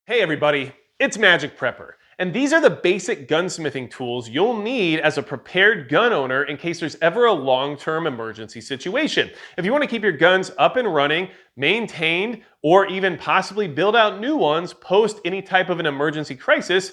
Hey everybody, it's Magic Prepper, and these are the basic gunsmithing tools you'll need as a prepared gun owner in case there's ever a long-term emergency situation. If you want to keep your guns up and running, maintained, or even possibly build out new ones post any type of an emergency crisis,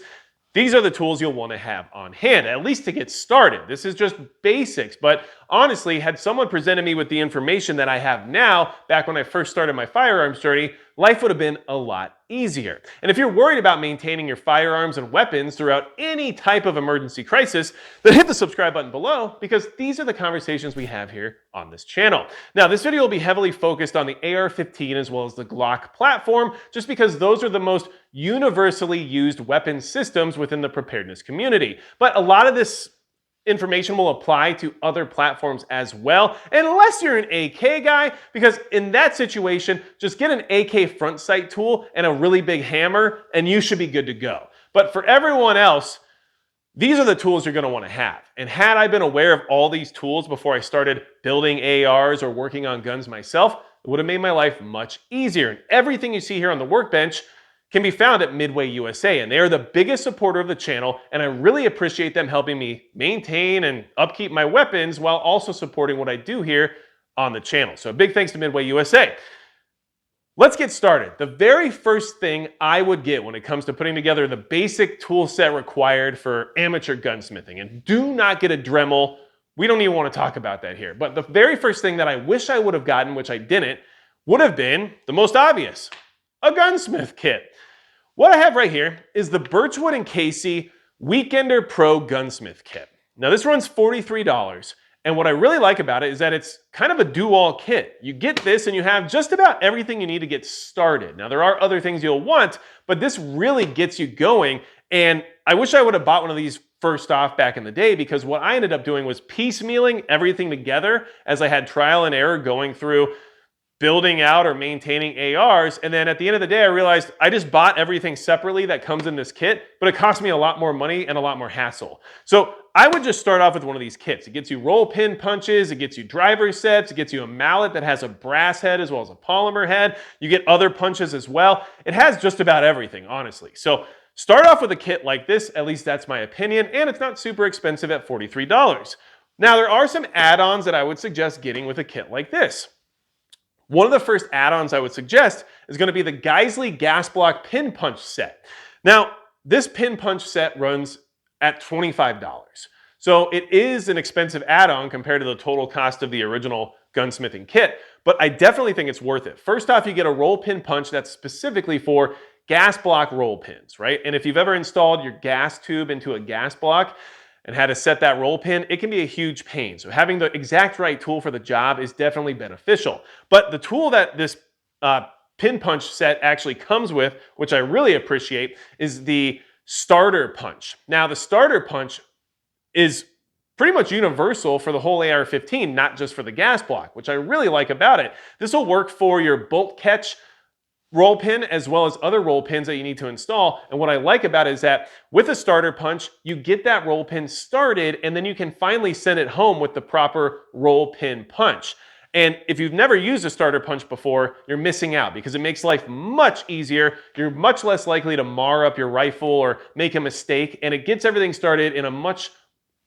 these are the tools you'll want to have on hand, at least to get started. This is just basics, but honestly, had someone presented me with the information that I have now, back when I first started my firearms journey, life would have been a lot easier. And if you're worried about maintaining your firearms and weapons throughout any type of emergency crisis, then hit the subscribe button below, because these are the conversations we have here on this channel. Now, this video will be heavily focused on the AR-15 as well as the Glock platform, just because those are the most universally used weapon systems within the preparedness community. But a lot of this information will apply to other platforms as well, unless you're an AK guy, because in that situation, just get an AK front sight tool and a really big hammer, and you should be good to go. But for everyone else, these are the tools you're going to want to have. And had I been aware of all these tools before I started building ARs or working on guns myself, it would have made my life much easier. And everything you see here on the workbench can be found at Midway USA, and they are the biggest supporter of the channel, and I really appreciate them helping me maintain and upkeep my weapons while also supporting what I do here on the channel. So a big thanks to Midway USA. Let's get started. The very first thing I would get when it comes to putting together the basic tool set required for amateur gunsmithing, and do not get a Dremel. We don't even want to talk about that here. But the very first thing that I wish I would have gotten, which I didn't, would have been the most obvious: a gunsmith kit. What I have right here is the Birchwood and Geissele Weekender Pro Gunsmith Kit. Now this runs $43, and what I really like about it is that it's kind of a do-all kit. You get this and you have just about everything you need to get started. Now there are other things you'll want, but this really gets you going, and I wish I would have bought one of these first off back in the day, because what I ended up doing was piecemealing everything together as I had trial and error going through building out or maintaining ARs, and then at the end of the day I realized I just bought everything separately that comes in this kit, but it cost me a lot more money and a lot more hassle. So I would just start off with one of these kits. It gets you roll pin punches, it gets you driver sets, it gets you a mallet that has a brass head as well as a polymer head. You get other punches as well. It has just about everything, honestly. So start off with a kit like this, at least that's my opinion, and it's not super expensive at $43. Now there are some add-ons that I would suggest getting with a kit like this. One of the first add-ons I would suggest is going to be the Geissele gas block pin punch set. Now, this pin punch set runs at $25. So it is an expensive add-on compared to the total cost of the original gunsmithing kit, but I definitely think it's worth it. First off, you get a roll pin punch that's specifically for gas block roll pins, right? And if you've ever installed your gas tube into a gas block and had to set that roll pin, it can be a huge pain. So having the exact right tool for the job is definitely beneficial. But the tool that this pin punch set actually comes with, which I really appreciate, is the starter punch. Now the starter punch is pretty much universal for the whole AR-15, not just for the gas block, which I really like about it. This will work for your bolt catch roll pin as well as other roll pins that you need to install. And what I like about it is that with a starter punch, you get that roll pin started, and then you can finally send it home with the proper roll pin punch. And if you've never used a starter punch before, you're missing out, because it makes life much easier. You're much less likely to mar up your rifle or make a mistake, and it gets everything started in a much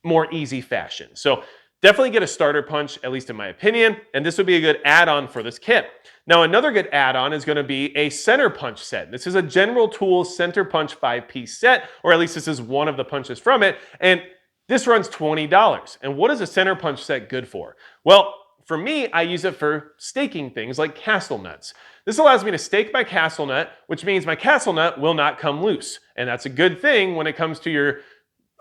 more easy fashion. So definitely get a starter punch, at least in my opinion, and this would be a good add-on for this kit. Now another good add-on is going to be a center punch set. This is a General Tools center punch 5-piece set, or at least this is one of the punches from it, and this runs $20. And what is a center punch set good for? Well, for me, I use it for staking things like castle nuts. This allows me to stake my castle nut, which means my castle nut will not come loose. And that's a good thing when it comes to your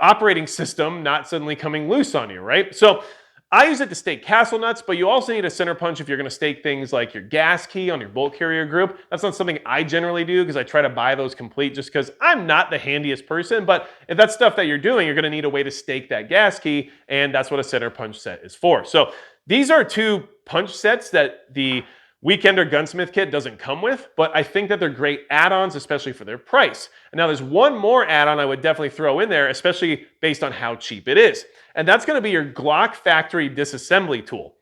operating system not suddenly coming loose on you, right? So I use it to stake castle nuts, but you also need a center punch if you're going to stake things like your gas key on your bolt carrier group. That's not something I generally do, because I try to buy those complete just because I'm not the handiest person. But if that's stuff that you're doing, you're going to need a way to stake that gas key, and that's what a center punch set is for. So these are two punch sets that the Weekender Gunsmith Kit doesn't come with, but I think that they're great add-ons, especially for their price. And now there's one more add-on I would definitely throw in there, especially based on how cheap it is. And that's going to be your Glock factory disassembly tool.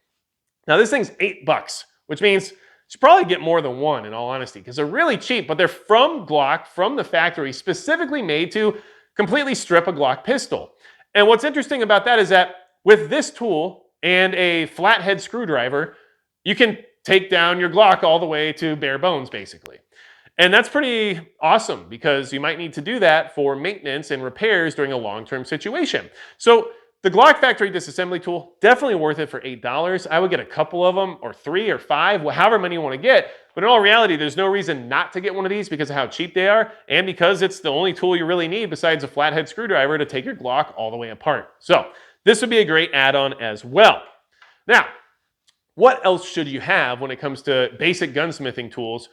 Now this thing's $8, which means should probably get more than one, in all honesty, because they're really cheap, but they're from Glock, from the factory, specifically made to completely strip a Glock pistol. And what's interesting about that is that with this tool and a flathead screwdriver, you can take down your Glock all the way to bare bones, basically. And that's pretty awesome because you might need to do that for maintenance and repairs during a long-term situation. So the Glock factory disassembly tool, definitely worth it for $8. I would get a couple of them, or 3 or 5, however many you want to get. But in all reality, there's no reason not to get one of these because of how cheap they are and because it's the only tool you really need besides a flathead screwdriver to take your Glock all the way apart. So this would be a great add-on as well. Now, what else should you have when it comes to basic gunsmithing tools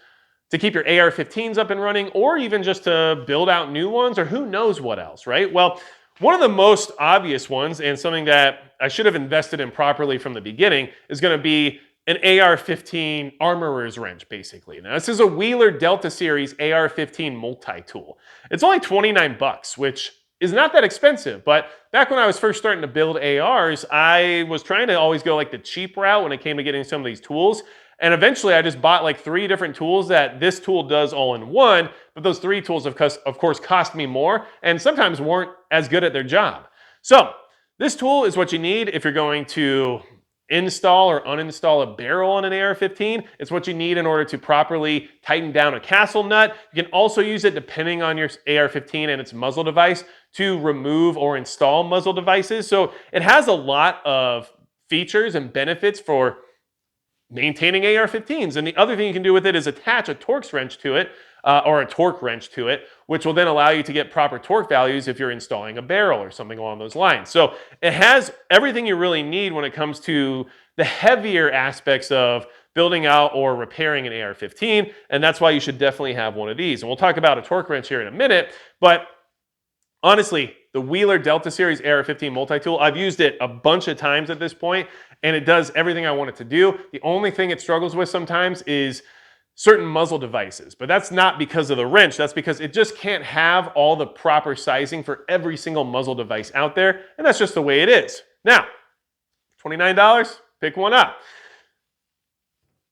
to keep your AR-15s up and running, or even just to build out new ones, or who knows what else, right? Well, one of the most obvious ones, and something that I should have invested in properly from the beginning, is going to be an AR-15 armorer's wrench, basically. Now, this is a Wheeler Delta Series AR-15 multi-tool. It's only 29 bucks, which is not that expensive, but back when I was first starting to build ARs, I was trying to always go like the cheap route when it came to getting some of these tools. And eventually I just bought like 3 different tools that this tool does all in one, but those 3 tools of course cost me more and sometimes weren't as good at their job. So this tool is what you need if you're going to install or uninstall a barrel on an AR-15. It's what you need in order to properly tighten down a castle nut. You can also use it, depending on your AR-15 and its muzzle device, to remove or install muzzle devices. So it has a lot of features and benefits for maintaining AR-15s. And the other thing you can do with it is attach a Torx wrench to it, or a torque wrench to it, which will then allow you to get proper torque values if you're installing a barrel or something along those lines. So it has everything you really need when it comes to the heavier aspects of building out or repairing an AR-15, and that's why you should definitely have one of these. And we'll talk about a torque wrench here in a minute, but honestly, the Wheeler Delta Series AR-15 multi-tool, I've used it a bunch of times at this point, and it does everything I want it to do. The only thing it struggles with sometimes is certain muzzle devices, but that's not because of the wrench. That's because it just can't have all the proper sizing for every single muzzle device out there, and that's just the way it is. Now, $29, pick one up.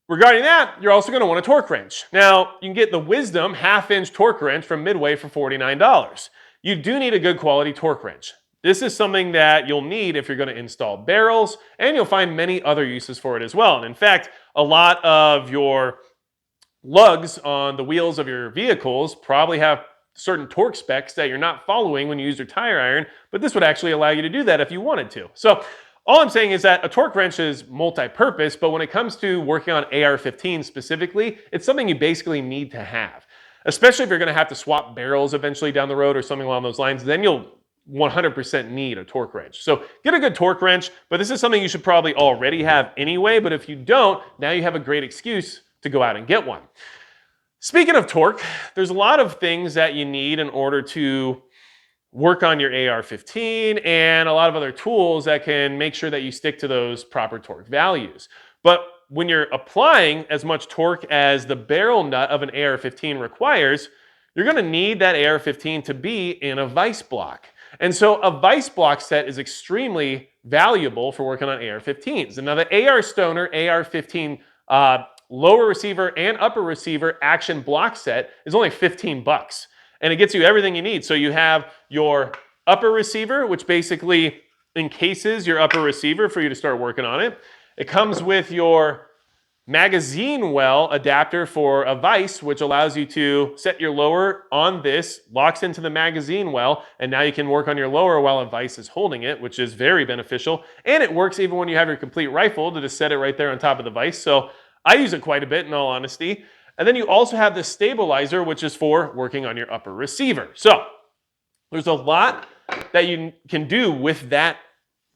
Regarding that, you're also going to want a torque wrench. Now, you can get the Wisdom half-inch torque wrench from Midway for $49. You do need a good quality torque wrench. This is something that you'll need if you're going to install barrels, and you'll find many other uses for it as well. And in fact, a lot of your lugs on the wheels of your vehicles probably have certain torque specs that you're not following when you use your tire iron, but this would actually allow you to do that if you wanted to. So all I'm saying is that a torque wrench is multi-purpose, but when it comes to working on AR-15 specifically, it's something you basically need to have. Especially if you're going to have to swap barrels eventually down the road or something along those lines, then you'll 100% need a torque wrench. So get a good torque wrench, but this is something you should probably already have anyway, but if you don't, now you have a great excuse to go out and get one. Speaking of torque, there's a lot of things that you need in order to work on your AR-15 and a lot of other tools that can make sure that you stick to those proper torque values. But when you're applying as much torque as the barrel nut of an AR-15 requires, you're going to need that AR-15 to be in a vice block. And so a vice block set is extremely valuable for working on AR-15s. And now the AR Stoner AR-15 lower receiver and upper receiver action block set is only 15 bucks. And it gets you everything you need. So you have your upper receiver, which basically encases your upper receiver for you to start working on it. It comes with your magazine well adapter for a vise, which allows you to set your lower on this, locks into the magazine well, and now you can work on your lower while a vise is holding it, which is very beneficial. And it works even when you have your complete rifle to just set it right there on top of the vise. So I use it quite a bit in all honesty. And then you also have the stabilizer, which is for working on your upper receiver. So there's a lot that you can do with that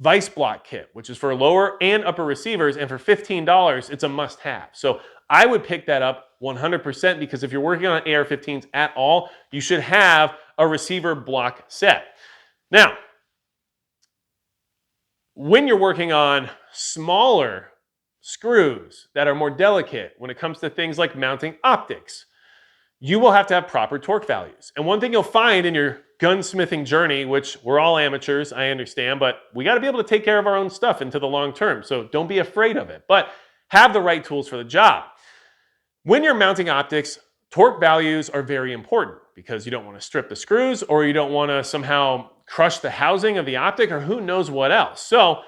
vice block kit, which is for lower and upper receivers, and for $15, it's a must-have. So I would pick that up 100% because if you're working on AR-15s at all, you should have a receiver block set. Now, when you're working on smaller screws that are more delicate when it comes to things like mounting optics, you will have to have proper torque values. And one thing you'll find in your gunsmithing journey, which we're all amateurs, I understand, but we got to be able to take care of our own stuff into the long term. So don't be afraid of it, but have the right tools for the job. When you're mounting optics, torque values are very important because you don't want to strip the screws or you don't want to somehow crush the housing of the optic or who knows what else. So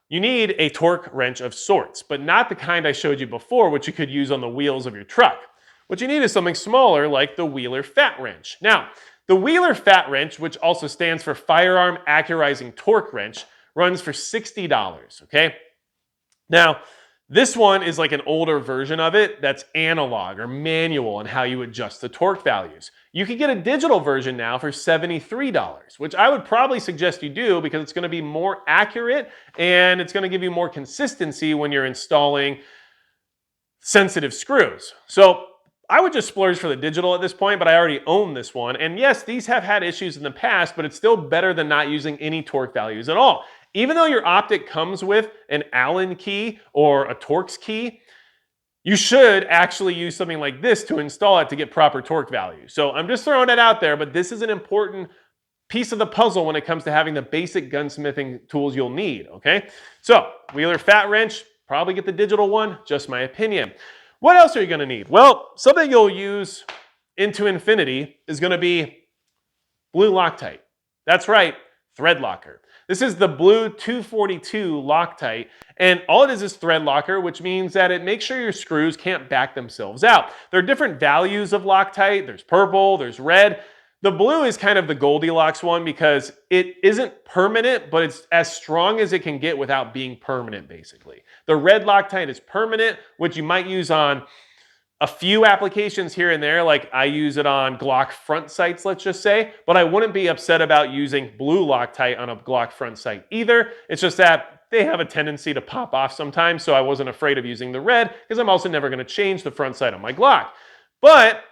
you need a torque wrench of sorts, but not the kind I showed you before, which you could use on the wheels of your truck. What you need is something smaller like the Wheeler F.A.T wrench. Now, the Wheeler F.A.T wrench, which also stands for Firearm Accurizing Torque Wrench, runs for $60, okay? Now, this one is like an older version of it that's analog or manual on how you adjust the torque values. You can get a digital version now for $73, which I would probably suggest you do because it's going to be more accurate and it's going to give you more consistency when you're installing sensitive screws. So I would just splurge for the digital at this point, but I already own this one. And yes, these have had issues in the past, but it's still better than not using any torque values at all. Even though your optic comes with an Allen key or a Torx key, you should actually use something like this to install it to get proper torque value. So I'm just throwing it out there, but this is an important piece of the puzzle when it comes to having the basic gunsmithing tools you'll need, okay? So Wheeler F.A.T wrench, probably get the digital one, just my opinion. What else are you gonna need? Well, something you'll use into infinity is gonna be blue Loctite. That's right, Threadlocker. This is the blue 242 Loctite, and all it is Threadlocker, which means that it makes sure your screws can't back themselves out. There are different values of Loctite. There's purple, there's red. The blue is kind of the Goldilocks one because it isn't permanent, but it's as strong as it can get without being permanent, basically. The red Loctite is permanent, which you might use on a few applications here and there, like I use it on Glock front sights, let's just say, but I wouldn't be upset about using blue Loctite on a Glock front sight either. It's just that they have a tendency to pop off sometimes, so I wasn't afraid of using the red because I'm also never going to change the front sight on my Glock. But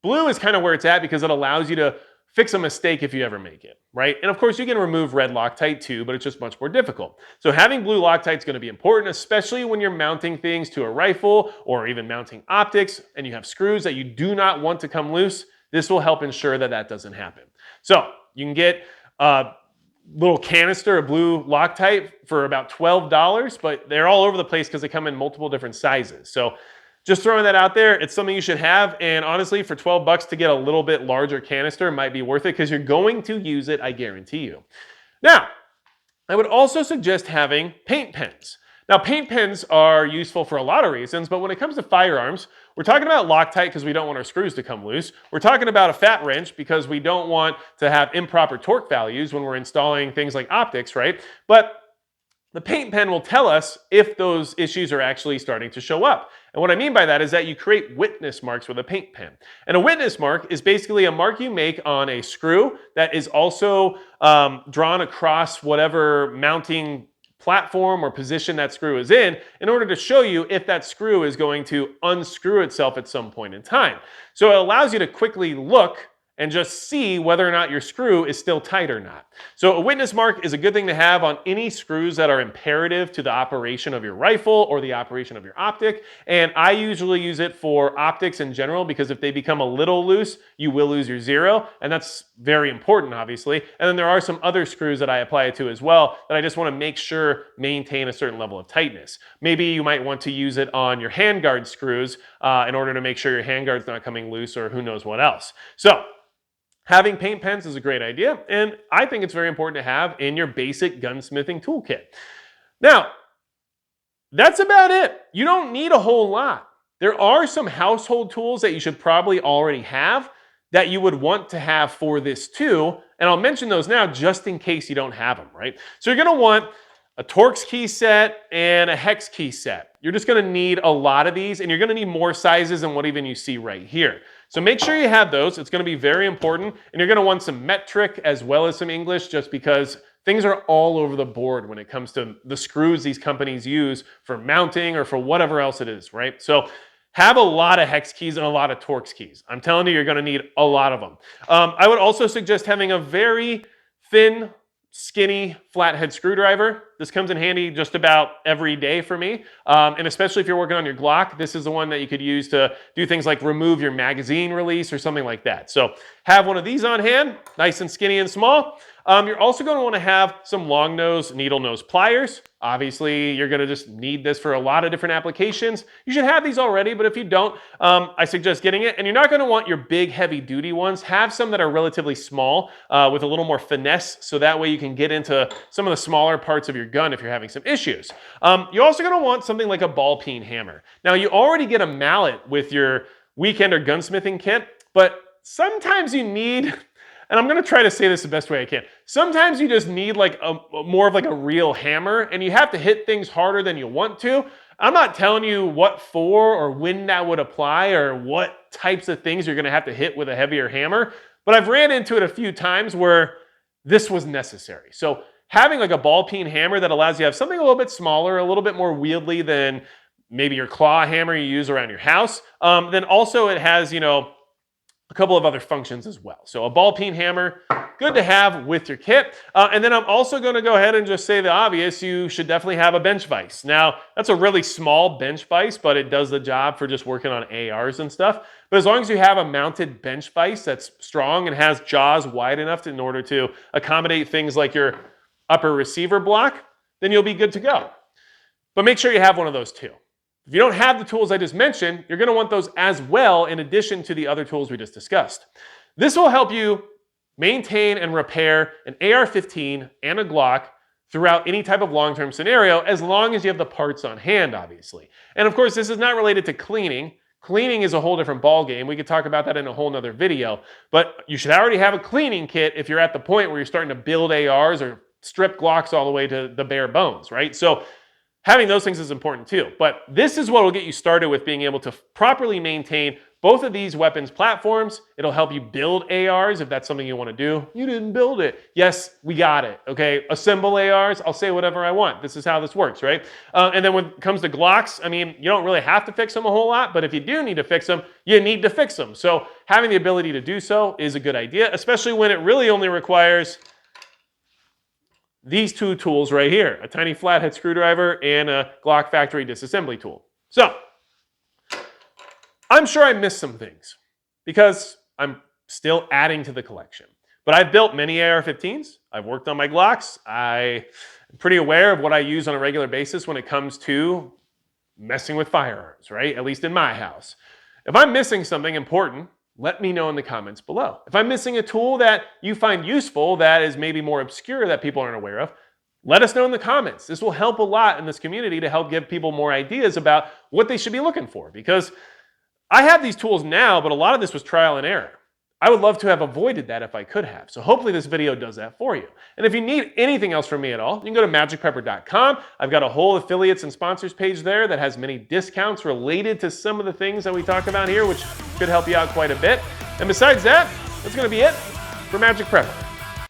blue is kind of where it's at because it allows you to fix a mistake if you ever make it, right? And of course you can remove red Loctite too, but it's just much more difficult. So having blue Loctite is going to be important, especially when you're mounting things to a rifle or even mounting optics and you have screws that you do not want to come loose. This will help ensure that that doesn't happen. So you can get a little canister of blue Loctite for about $12, but they're all over the place because they come in multiple different sizes. So just throwing that out there, it's something you should have, and honestly, for 12 bucks to get a little bit larger canister might be worth it because you're going to use it, I guarantee you. Now, I would also suggest having paint pens. Now, paint pens are useful for a lot of reasons, but when it comes to firearms, we're talking about Loctite because we don't want our screws to come loose. We're talking about a F.A.T wrench because we don't want to have improper torque values when we're installing things like optics, right? But the paint pen will tell us if those issues are actually starting to show up. And what I mean by that is that you create witness marks with a paint pen. And a witness mark is basically a mark you make on a screw that is also drawn across whatever mounting platform or position that screw is in order to show you if that screw is going to unscrew itself at some point in time. So it allows you to quickly look and just see whether or not your screw is still tight or not. So a witness mark is a good thing to have on any screws that are imperative to the operation of your rifle or the operation of your optic. And I usually use it for optics in general because if they become a little loose, you will lose your zero. And that's very important, obviously. And then there are some other screws that I apply it to as well that I just want to make sure maintain a certain level of tightness. Maybe you might want to use it on your handguard screws in order to make sure your handguard's not coming loose or who knows what else. So having paint pens is a great idea, and I think it's very important to have in your basic gunsmithing toolkit. Now, that's about it. You don't need a whole lot. There are some household tools that you should probably already have that you would want to have for this too, and I'll mention those now just in case you don't have them, right? So you're gonna want a Torx key set and a hex key set. You're just gonna need a lot of these, and you're gonna need more sizes than what even you see right here. So make sure you have those. It's going to be very important. And you're going to want some metric as well as some English just because things are all over the board when it comes to the screws these companies use for mounting or for whatever else it is, right? So have a lot of hex keys and a lot of Torx keys. I'm telling you, you're going to need a lot of them. I would also suggest having a very thin, skinny flathead screwdriver. This comes in handy just about every day for me. And especially if you're working on your Glock, this is the one that you could use to do things like remove your magazine release or something like that. So have one of these on hand, nice and skinny and small. You're also going to want to have some long nose, needle nose pliers. Obviously, you're going to just need this for a lot of different applications. You should have these already, but if you don't, I suggest getting it. And you're not going to want your big, heavy-duty ones. Have some that are relatively small with a little more finesse, so that way you can get into some of the smaller parts of your gun if you're having some issues. You're also going to want something like a ball-peen hammer. Now, you already get a mallet with your weekend or gunsmithing kit, but sometimes you need... And I'm going to try to say this the best way I can. Sometimes you just need like more of like a real hammer, and you have to hit things harder than you want to. I'm not telling you what for or when that would apply or what types of things you're going to have to hit with a heavier hammer, but I've ran into it a few times where this was necessary. So having like a ball-peen hammer that allows you to have something a little bit smaller, a little bit more wieldy than maybe your claw hammer you use around your house. Then also it has, you know, a couple of other functions as well. So a ball-peen hammer, good to have with your kit. And then I'm also going to go ahead and just say the obvious, you should definitely have a bench vise. Now, that's a really small bench vise, but it does the job for just working on ARs and stuff. But as long as you have a mounted bench vise that's strong and has jaws wide enough in order to accommodate things like your upper receiver block, then you'll be good to go. But make sure you have one of those too. If you don't have the tools I just mentioned, you're going to want those as well in addition to the other tools we just discussed. This will help you maintain and repair an AR-15 and a Glock throughout any type of long-term scenario as long as you have the parts on hand, obviously. And of course, this is not related to cleaning. Cleaning is a whole different ballgame. We could talk about that in a whole nother video. But you should already have a cleaning kit if you're at the point where you're starting to build ARs or strip Glocks all the way to the bare bones, right? So having those things is important too, but this is what will get you started with being able to properly maintain both of these weapons platforms. It'll help you build ARs if that's something you want to do. You didn't build it. Yes, we got it, okay? Assemble ARs, I'll say whatever I want. This is how this works, right? And then when it comes to Glocks, I mean, you don't really have to fix them a whole lot, but if you do need to fix them, you need to fix them. So having the ability to do so is a good idea, especially when it really only requires these two tools right here, a tiny flathead screwdriver and a Glock factory disassembly tool. So, I'm sure I missed some things because I'm still adding to the collection. But I've built many AR-15s, I've worked on my Glocks, I'm pretty aware of what I use on a regular basis when it comes to messing with firearms, right? At least in my house. If I'm missing something important, let me know in the comments below. If I'm missing a tool that you find useful that is maybe more obscure that people aren't aware of, let us know in the comments. This will help a lot in this community to help give people more ideas about what they should be looking for, because I have these tools now, but a lot of this was trial and error. I would love to have avoided that if I could have. So hopefully this video does that for you. And if you need anything else from me at all, you can go to magicprepper.com. I've got a whole affiliates and sponsors page there that has many discounts related to some of the things that we talk about here, which could help you out quite a bit. And besides that, that's going to be it for Magic Prepper.